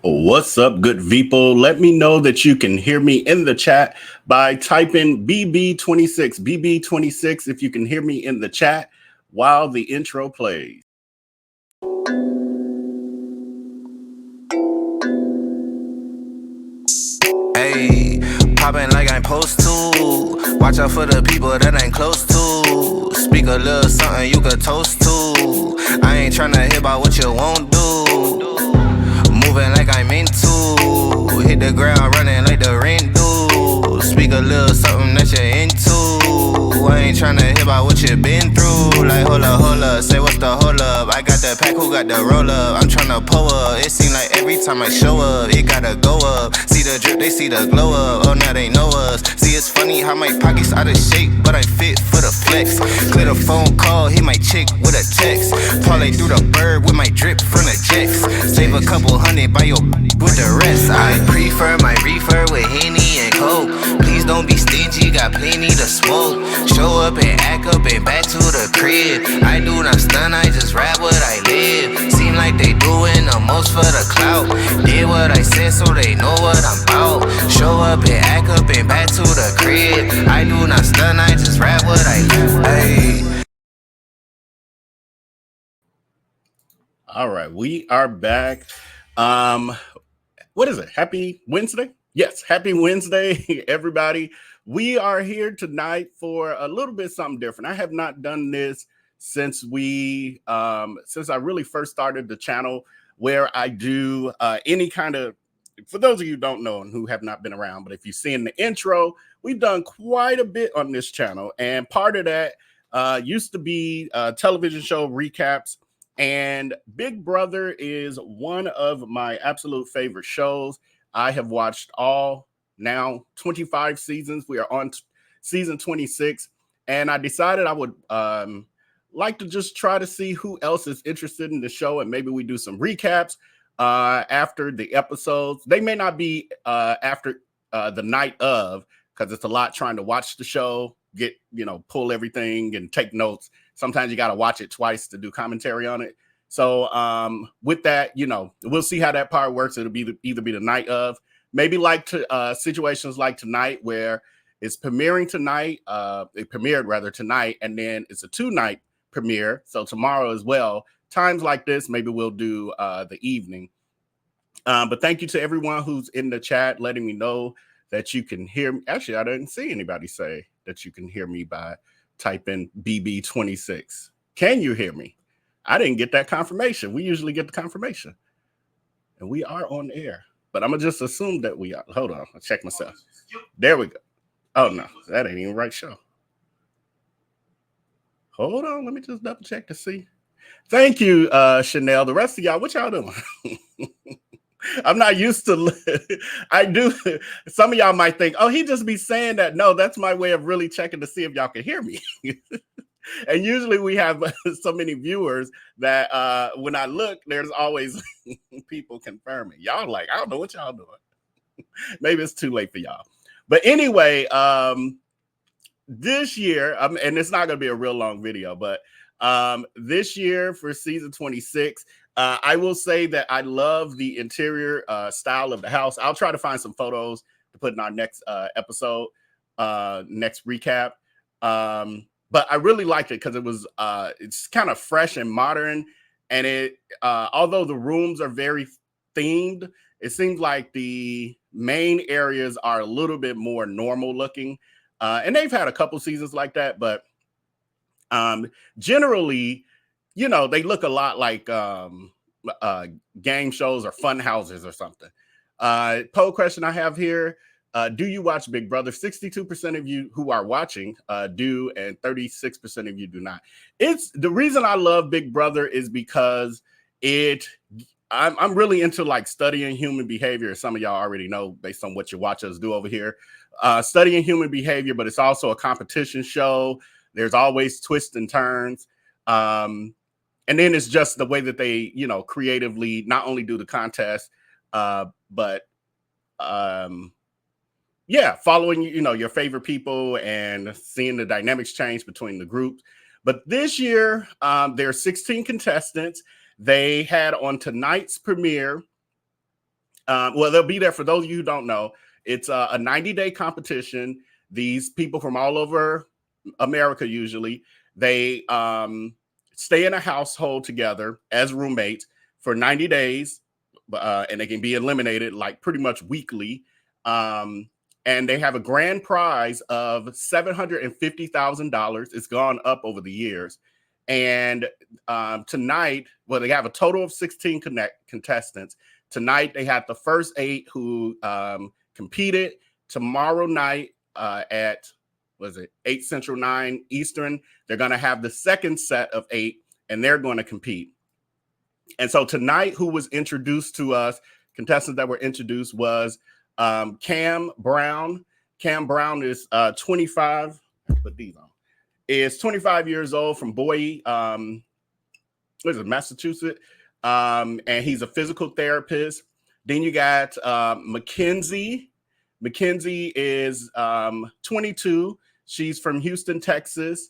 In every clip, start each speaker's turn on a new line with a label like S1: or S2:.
S1: What's up, good people? Let me know that you can hear me in the chat by typing BB26. BB26 if you can hear me in the chat while the intro plays.
S2: Hey, poppin' like I'm supposed to. Watch out for the people that ain't close to. Speak a little something you could toast to. I ain't tryna hear about what you won't do. Moving like I'm into. Hit the ground running like the rain do. Speak a little something that you're into. I ain't tryna hear about what you been through. Like hold up, say what's the hold up. I got the pack, who got the roll up? I'm tryna pull up. It seem like every time I show up, it gotta go up. See the drip, they see the glow up. Oh, now they know us. See, it's funny how my pockets out of shape, but I'm fit for the flex. Clear the phone call, hit my chick with a text. Parlay through the bird with my drip from the jets. Save a couple hundred by your with the rest. I prefer my reefer with Henny and Coke. Please don't be stingy, got plenty to smoke. Show up and act up and back to the crib. I do not stun, I just rap what I live. Seem like they doing the most for the clout. Did what I said so they know what I'm about. Show up and act up and back to the crib. I do not stun, I just rap what I live. Hey.
S1: All right, we are back. What is it? Happy Wednesday? Yes, happy Wednesday, everybody. We are here tonight for a little bit something different. I have not done this since I really first started the channel, where I do any kind of, for those of you who don't know and who have not been around, but if you see in the intro, we've done quite a bit on this channel. And part of that used to be television show recaps. And Big Brother is one of my absolute favorite shows. I have watched all now 25 seasons. We are on season 26. And I decided I would like to just try to see who else is interested in the show. And maybe we do some recaps after the episodes. They may not be after the night of, because it's a lot trying to watch the show, pull everything and take notes. Sometimes you got to watch it twice to do commentary on it. So with that, we'll see how that part works. It'll be either be the night of, maybe like situations like tonight where it's premiering tonight. It premiered rather tonight, and then it's a 2-night premiere. So tomorrow as well. Times like this, maybe we'll do the evening. But thank you to everyone who's in the chat letting me know that you can hear me. Actually, I didn't see anybody say that you can hear me by typing BB26. Can you hear me? I didn't get that confirmation. We usually get the confirmation. And we are on air. But I'm going to just assume that we are. Hold on. I'll check myself. There we go. Oh, no. That ain't even the right show. Hold on. Let me just double check to see. Thank you, Chanel. The rest of y'all, what y'all doing? I'm not used to. I do. Some of y'all might think, oh, he just be saying that. No, that's my way of really checking to see if y'all can hear me. And usually we have so many viewers that when I look, there's always people confirming. Y'all like, I don't know what y'all doing. Maybe it's too late for y'all. But anyway, this year, and it's not going to be a real long video, but this year for season 26, I will say that I love the interior style of the house. I'll try to find some photos to put in our next episode, next recap. But I really liked it because it's kind of fresh and modern. And although the rooms are very themed, it seems like the main areas are a little bit more normal looking. And they've had a couple seasons like that, but generally, they look a lot like game shows or fun houses or something. Poll question I have here. Do you watch Big Brother? 62% of you who are watching do, and 36% of you do not. It's the reason I love Big Brother is because I'm really into like studying human behavior, as some of y'all already know based on what you watch us do over here. Studying human behavior, but it's also a competition show. There's always twists and turns. And then it's just the way that they, creatively not only do the contest, but following, your favorite people and seeing the dynamics change between the groups. But this year, there are 16 contestants. They had on tonight's premiere Well, they'll be there. For those of you who don't know, it's a 90-day competition. These people from all over America, usually, they stay in a household together as roommates for 90 days, and they can be eliminated like pretty much weekly. And they have a grand prize of $750,000. It's gone up over the years. And tonight, well, they have a total of 16 contestants. Tonight, they had the first 8 who competed. Tomorrow night at, was it 8 Central, 9 Eastern, they're going to have the second set of 8, and they're going to compete. And so tonight, who was introduced to us, contestants that were introduced was Cam Brown. Cam Brown is 25. Put these on. Is 25 years old from Bowie, what is it, Massachusetts? And he's a physical therapist. Then you got Mackenzie. Mackenzie is 22. She's from Houston, Texas,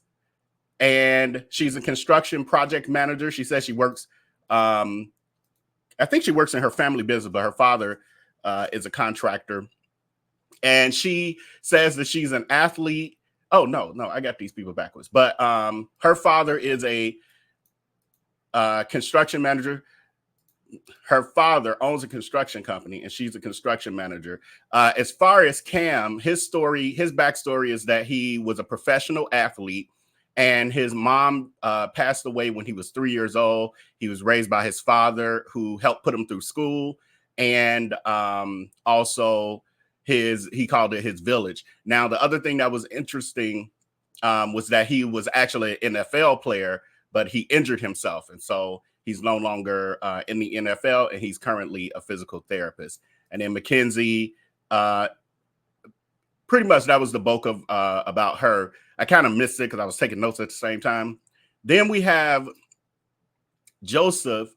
S1: and she's a construction project manager. She says she works, I think she works in her family business, but her father is a contractor. And she says that she's an athlete. Oh, no, I got these people backwards. But her father is a construction manager. Her father owns a construction company, and she's a construction manager. As far as Cam, his backstory is that he was a professional athlete, and his mom passed away when he was 3 years old. He was raised by his father, who helped put him through school, and also he called it his village. Now, the other thing that was interesting was that he was actually an NFL player, but he injured himself, and so he's no longer in the NFL, and he's currently a physical therapist. And then Mackenzie, pretty much that was the bulk of about her. I kind of missed it because I was taking notes at the same time. Then we have Joseph.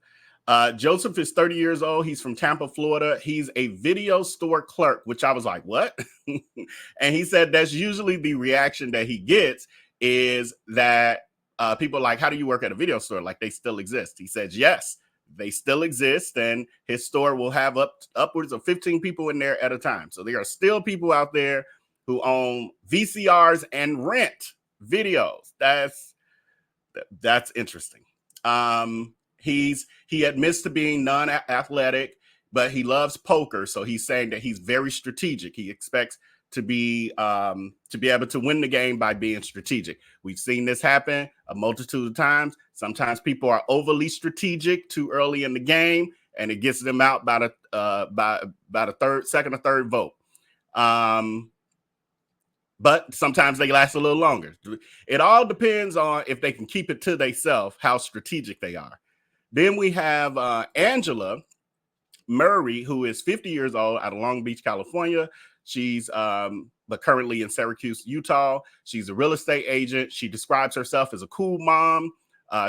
S1: Joseph is 30 years old. He's from Tampa, Florida. He's a video store clerk, which I was like, what? And he said that's usually the reaction that he gets, is that people are like, how do you work at a video store? Like, they still exist. He says, yes, they still exist. And his store will have upwards of 15 people in there at a time. So there are still people out there who own VCRs and rent videos. That's interesting. He admits to being non-athletic, but he loves poker. So he's saying that he's very strategic. He expects to be able to win the game by being strategic. We've seen this happen a multitude of times. Sometimes people are overly strategic too early in the game, and it gets them out by the second or third vote. But sometimes they last a little longer. It all depends on if they can keep it to themselves, how strategic they are. Then we have Angela Murray, who is 50 years old, out of Long Beach, California. She's but currently in Syracuse, Utah. She's a real estate agent. She describes herself as a cool mom.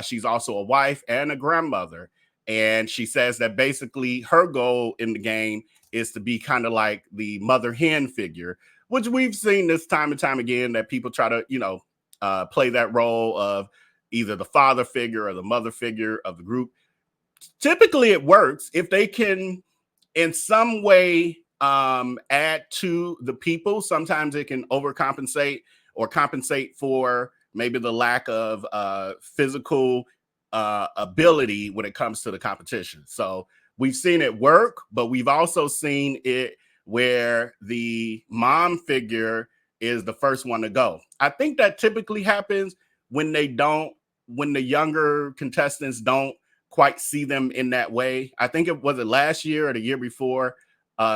S1: She's also a wife and a grandmother. And she says that basically her goal in the game is to be kind of like the mother hen figure, which we've seen this time and time again, that people try to, play that role of either the father figure or the mother figure of the group. Typically it works if they can in some way add to the people. Sometimes it can overcompensate or compensate for maybe the lack of physical ability when it comes to the competition. So we've seen it work, but we've also seen it where the mom figure is the first one to go. I think that typically happens when when the younger contestants don't quite see them in that way. I think it was last year or the year before,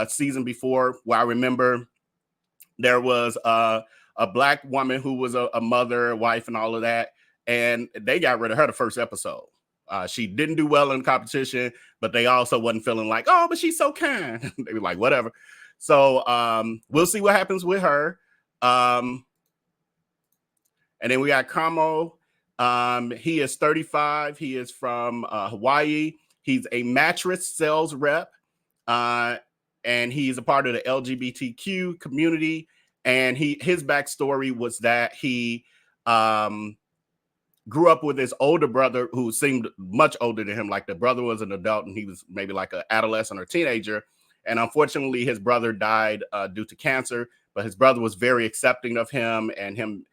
S1: season before, where I remember there was a Black woman who was a mother, a wife, and all of that, and they got rid of her the first episode. She didn't do well in the competition, but they also wasn't feeling like, oh, but she's so kind. They were like, whatever. So we'll see what happens with her. And then we got Kamo. He is 35. He is from Hawaii. He's a mattress sales rep, and he's a part of the LGBTQ community. And his backstory was that he grew up with his older brother, who seemed much older than him. Like, the brother was an adult and he was maybe like an adolescent or teenager. And unfortunately, his brother died due to cancer. But his brother was very accepting of him and him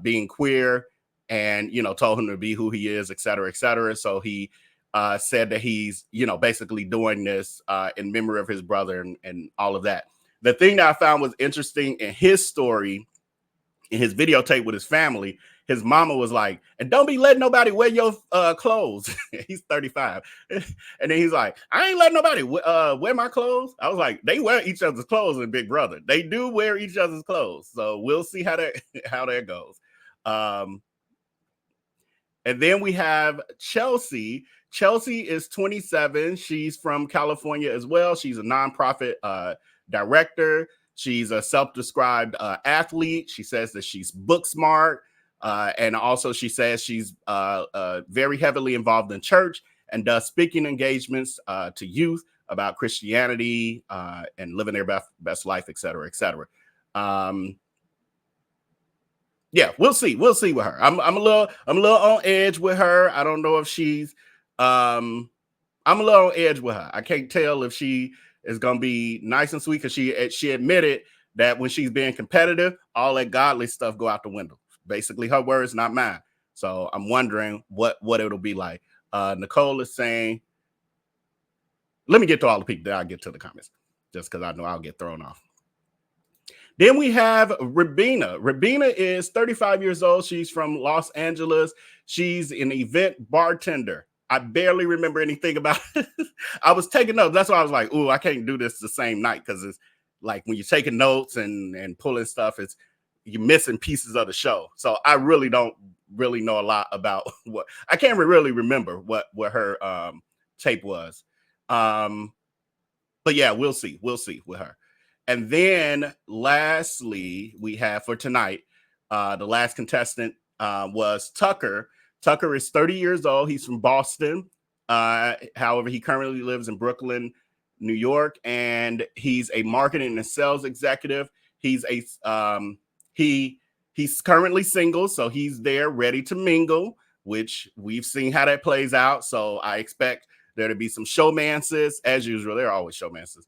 S1: being queer, and told him to be who he is, et cetera, et cetera. So he said that he's basically doing this in memory of his brother and all of that. The thing that I found was interesting in his story, in his videotape with his family, his mama was like, and don't be letting nobody wear your clothes. He's 35. And then he's like, I ain't letting nobody wear my clothes. I was like, they wear each other's clothes in Big Brother. They do wear each other's clothes. So we'll see how that goes. And then we have Chelsea. Chelsea is 27. She's from California as well. She's a nonprofit director. She's a self-described athlete. She says that she's book smart. And also she says she's very heavily involved in church and does speaking engagements to youth about Christianity and living their best life, et cetera, et cetera. Yeah, we'll see. We'll see with her. I'm a little on edge with her. I don't know if she's I'm a little on edge with her. I can't tell if she is gonna be nice and sweet, because she admitted that when she's being competitive, all that godly stuff go out the window. Basically her words, not mine. So I'm wondering what it'll be like. Nicole is saying, let me get to all the people, then I'll get to the comments, just because I know I'll get thrown off. Then we have Rabina. Rabina is 35 years old. She's from Los Angeles. She's an event bartender. I barely remember anything about it. I was taking notes. That's why I was like, ooh, I can't do this the same night, because it's like when you're taking notes and pulling stuff, you're missing pieces of the show. So I really don't really know a lot about what, I can't really remember what her tape was. But yeah, we'll see. We'll see with her. And then lastly, we have for tonight, the last contestant was Tucker. Tucker is 30 years old. He's from Boston. However, he currently lives in Brooklyn, New York, and he's a marketing and sales executive. He's he's currently single, so he's there ready to mingle, which we've seen how that plays out. So I expect there to be some showmances, as usual. There are always showmances.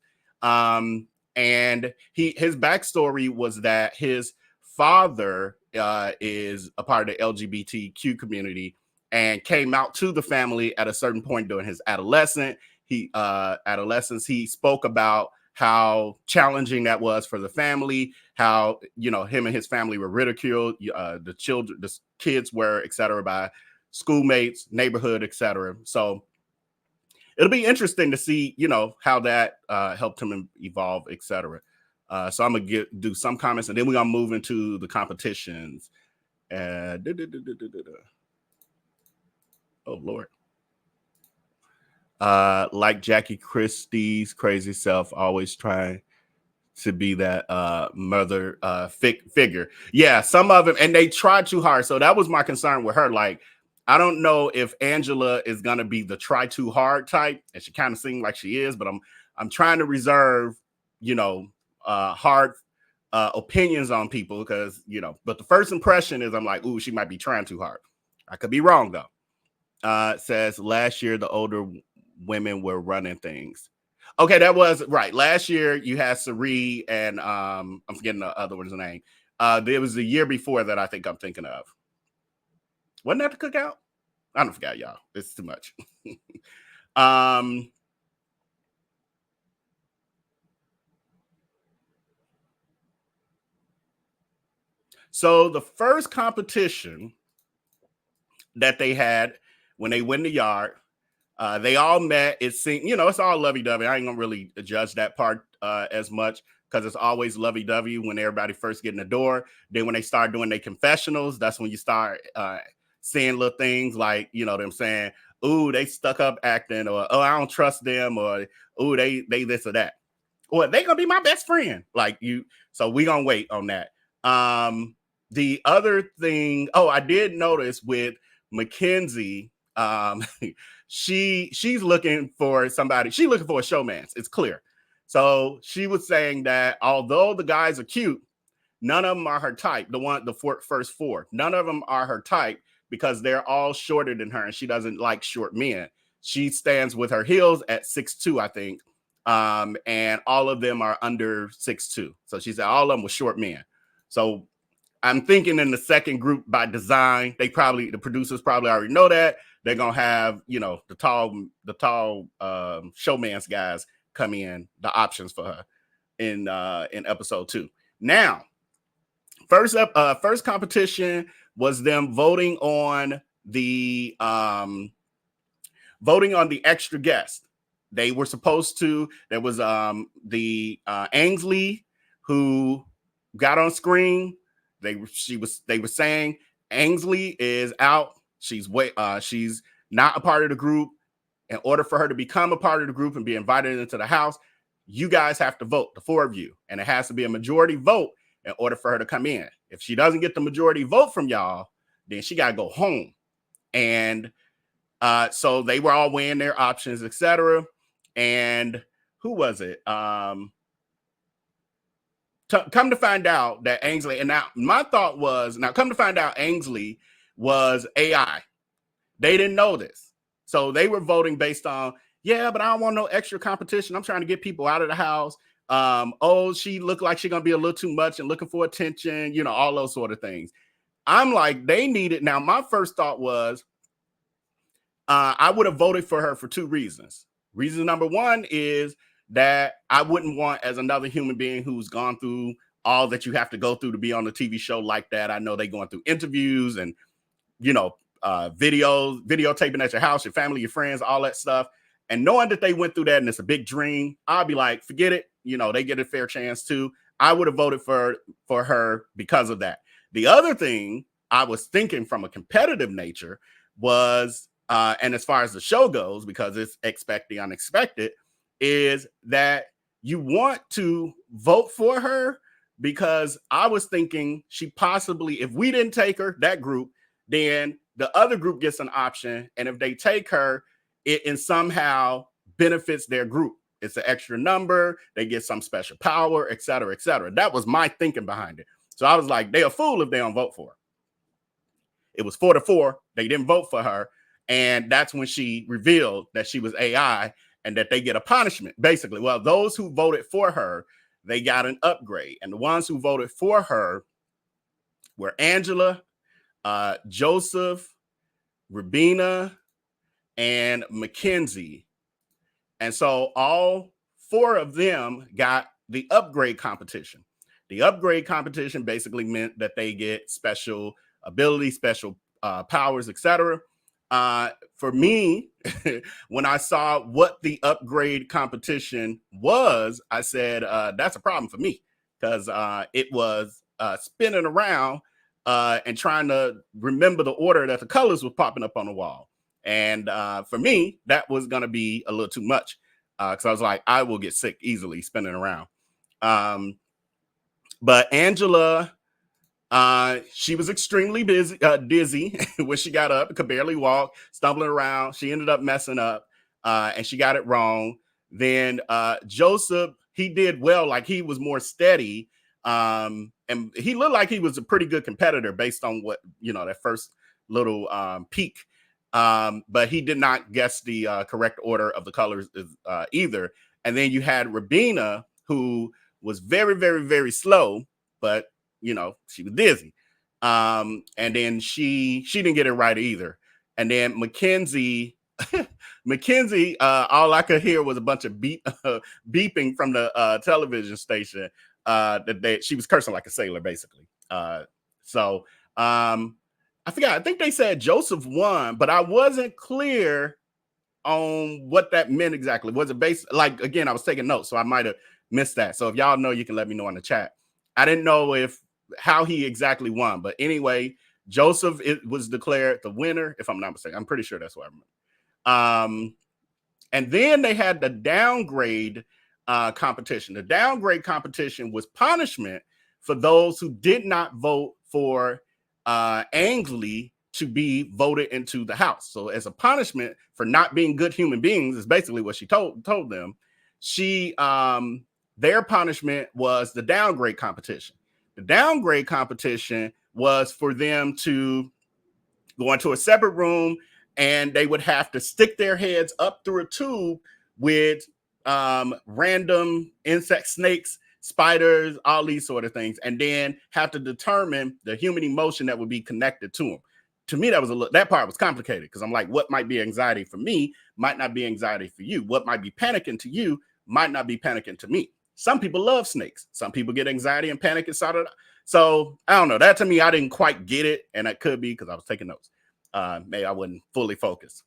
S1: And his backstory was that his father is a part of the LGBTQ community and came out to the family at a certain point during his adolescence. He spoke about how challenging that was for the family, how him and his family were ridiculed, the kids were, etc., by schoolmates, neighborhood, etc. So it'll be interesting to see, how that helped him evolve, etc. So I'm gonna do some comments, and then we're gonna move into the competitions. Oh Lord. Like Jackie Christie's crazy self, always trying to be that mother figure. Yeah, some of them, and they tried too hard. So that was my concern with her. Like, I don't know if Angela is gonna be the try too hard type, and she kind of seemed like she is, but I'm trying to reserve, hard opinions on people, because but the first impression is I'm like, ooh, she might be trying too hard. I could be wrong though. It says last year the older women were running things. Okay, that was right. Last year you had Sari and I'm forgetting the other one's name. There was the year before that I think I'm thinking of. Wasn't that the cookout? I don't forget, y'all. It's too much. So the first competition that they had when they went in the yard, they all met. It seemed, it's all lovey-dovey. I ain't gonna really judge that part as much, because it's always lovey-dovey when everybody first get in the door. Then when they start doing their confessionals, that's when you start seeing little things like, them saying, ooh, they stuck up acting, or oh, I don't trust them, or ooh, they this or that, or they gonna be my best friend. Like you. So we gonna wait on that. The other thing, I did notice with Mackenzie, she's looking for somebody. She's looking for a showman. It's clear. So she was saying that although the guys are cute, none of them are her type. The first four, none of them are her type, because they're all shorter than her, and she doesn't like short men. She stands with her heels at 6'2", I think, and all of them are under 6'2". So she said all of them were short men. So I'm thinking in the second group by design, the producers probably already know that they're gonna have, the tall showman's guys come in, the options for her in episode 2. Now, first competition was them voting on the extra guest. They were supposed to. There was the Ainsley who got on screen. They were saying Ainsley is out. She's not a part of the group. In order for her to become a part of the group and be invited into the house, you guys have to vote, the 4 of you, and it has to be a majority vote in order for her to come in. If she doesn't get the majority vote from y'all, then she got to go home. And so they were all weighing their options, etc. And who was it? Come to find out that Ainsley, and now my thought was, come to find out Ainsley was AI. They didn't know this. So they were voting based on, yeah, but I don't want no extra competition. I'm trying to get people out of the house. She looked like she's going to be a little too much and looking for attention, all those sort of things. I'm like, they need it. Now, my first thought was, I would have voted for her for 2 reasons. Reason number 1 is that I wouldn't want, as another human being who's gone through all that you have to go through to be on a TV show like that. I know they're going through interviews and, videotaping at your house, your family, your friends, all that stuff. And knowing that they went through that and it's a big dream, I'll be like, forget it. They get a fair chance too. I would have voted for her because of that. The other thing I was thinking from a competitive nature was, and as far as the show goes, because it's expect the unexpected, is that you want to vote for her, because I was thinking she possibly, if we didn't take her, that group, then the other group gets an option. And if they take her, it in somehow benefits their group. It's an extra number. They get some special power, et cetera, et cetera. That was my thinking behind it. So I was like, they a fool if they don't vote for her. It was 4-4. They didn't vote for her. And that's when she revealed that she was AI and that they get a punishment, basically. Well, those who voted for her, they got an upgrade. And the ones who voted for her were Angela, Joseph, Rabina, and Mackenzie. And so all 4 of them got the upgrade competition. The upgrade competition basically meant that they get special abilities, special powers, etc. For me, when I saw what the upgrade competition was, I said, that's a problem for me, because it was spinning around and trying to remember the order that the colors were popping up on the wall. And for me, that was going to be a little too much, because I was like, I will get sick easily spinning around. But Angela, she was extremely dizzy when she got up, could barely walk, stumbling around. She ended up messing up, and she got it wrong. Then Joseph, he did well, like he was more steady, and he looked like he was a pretty good competitor based on what, that first little peak. But he did not guess the correct order of the colors either. And then you had Rabina, who was very, very, very slow, but she was dizzy. And then she didn't get it right either. And then Mackenzie, all I could hear was a bunch of beeping from the television station. That she was cursing like a sailor, basically. So I forgot. I think they said Joseph won, but I wasn't clear on what that meant exactly. Was it based, like, again, I was taking notes, so I might have missed that. So if y'all know, you can let me know in the chat. I didn't know how he exactly won, but anyway, Joseph was declared the winner, if I'm not mistaken. I'm pretty sure that's what I remember. And then they had the downgrade competition. The downgrade competition was punishment for those who did not vote for Ainsley to be voted into the house. So as a punishment for not being good human beings, is basically what she told them. Their punishment was the downgrade competition. The downgrade competition was for them to go into a separate room, and they would have to stick their heads up through a tube with random insect, snakes, spiders, all these sort of things, and then have to determine the human emotion that would be connected to them. To me, that part was complicated because I'm like, what might be anxiety for me might not be anxiety for you. What might be panicking to you might not be panicking to me. Some people love snakes. Some people get anxiety and panic inside of it. So I don't know. That to me, I didn't quite get it, and it could be because I was taking notes. Maybe I wasn't fully focused.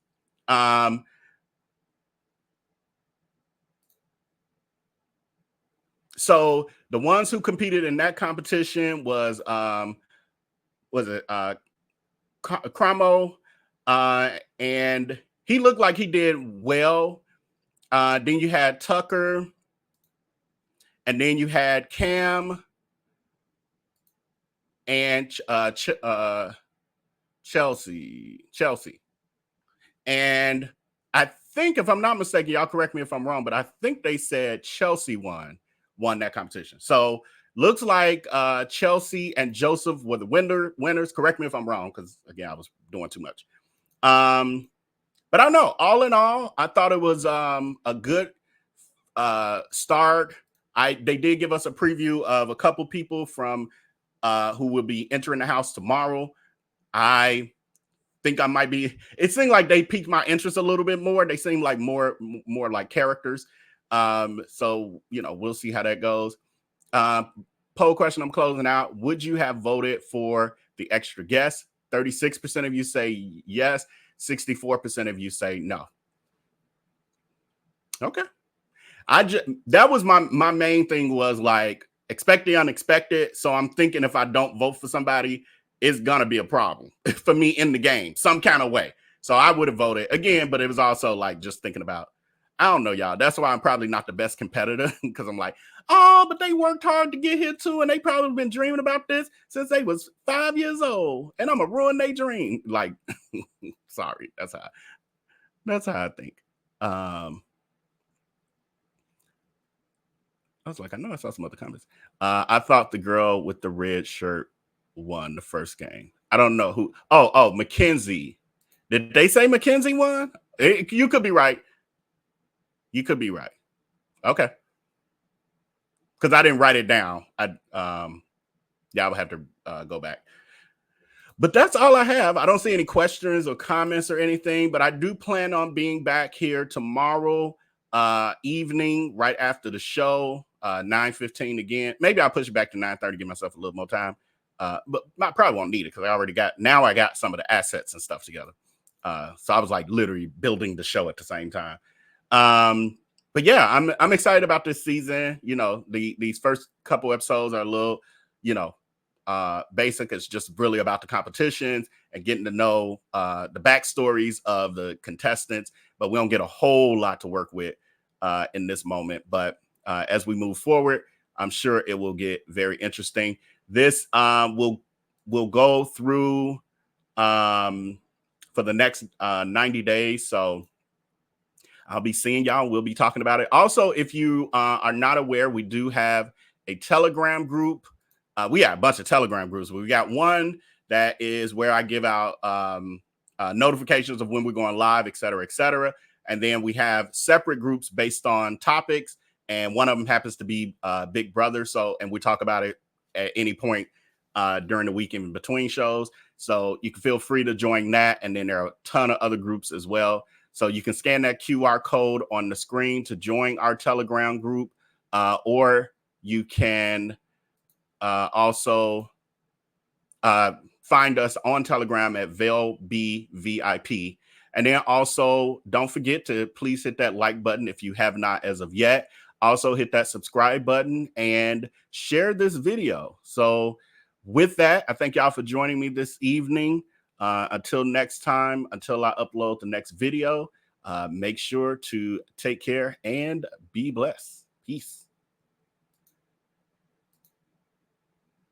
S1: So the ones who competed in that competition was it Cramo, and he looked like he did well. Then you had Tucker, and then you had Cam and Chelsea. And I think, if I'm not mistaken, y'all correct me if I'm wrong, but I think they said Chelsea won that competition. So looks like Chelsea and Joseph were the winners. Correct me if I'm wrong, because again, I was doing too much. But I don't know. All in all, I thought it was a good start. They did give us a preview of a couple people from who will be entering the house tomorrow. I think I might be. It seemed like they piqued my interest a little bit more. They seem like more like characters. So we'll see how that goes. Poll question I'm closing out. Would you have voted for the extra guest? 36% of you say yes. 64% of you say no. Okay. That was my main thing, was like, expect the unexpected. So I'm thinking if I don't vote for somebody, it's gonna be a problem for me in the game, some kind of way. So I would have voted again, but it was also like just thinking about, I don't know, y'all. That's why I'm probably not the best competitor, because I'm like, oh, but they worked hard to get here too, and they probably been dreaming about this since they was 5 years old, and I'm gonna ruin their dream. Like, sorry, that's how I think. I was like, I know I saw some other comments. I thought the girl with the red shirt won the first game. I don't know who. Oh, Mackenzie. Did they say Mackenzie won? You could be right. You could be right. Okay. Because I didn't write it down. I would have to go back. But that's all I have. I don't see any questions or comments or anything, but I do plan on being back here tomorrow evening, right after the show, 9:15 again. Maybe I'll push it back to 9:30, give myself a little more time. But I probably won't need it, because I got some of the assets and stuff together. So I was like literally building the show at the same time. But yeah, I'm excited about this season. These first couple episodes are a little, basic. It's just really about the competitions and getting to know the backstories of the contestants, but we don't get a whole lot to work with in this moment. But as we move forward, I'm sure it will get very interesting. This will go through for the next 90 days. So I'll be seeing y'all. We'll be talking about it. Also, if you are not aware, we do have a Telegram group. We got a bunch of Telegram groups. We got one that is where I give out notifications of when we're going live, et cetera, et cetera. And then we have separate groups based on topics. And one of them happens to be Big Brother. And we talk about it at any point during the week in between shows. So you can feel free to join that. And then there are a ton of other groups as well. So you can scan that QR code on the screen to join our Telegram group, or you can also find us on Telegram at VailBVIP. And then also don't forget to please hit that like button if you have not as of yet. Also hit that subscribe button and share this video. So with that, I thank y'all for joining me this evening. Until next time, until I upload the next video, make sure to take care and be blessed. Peace.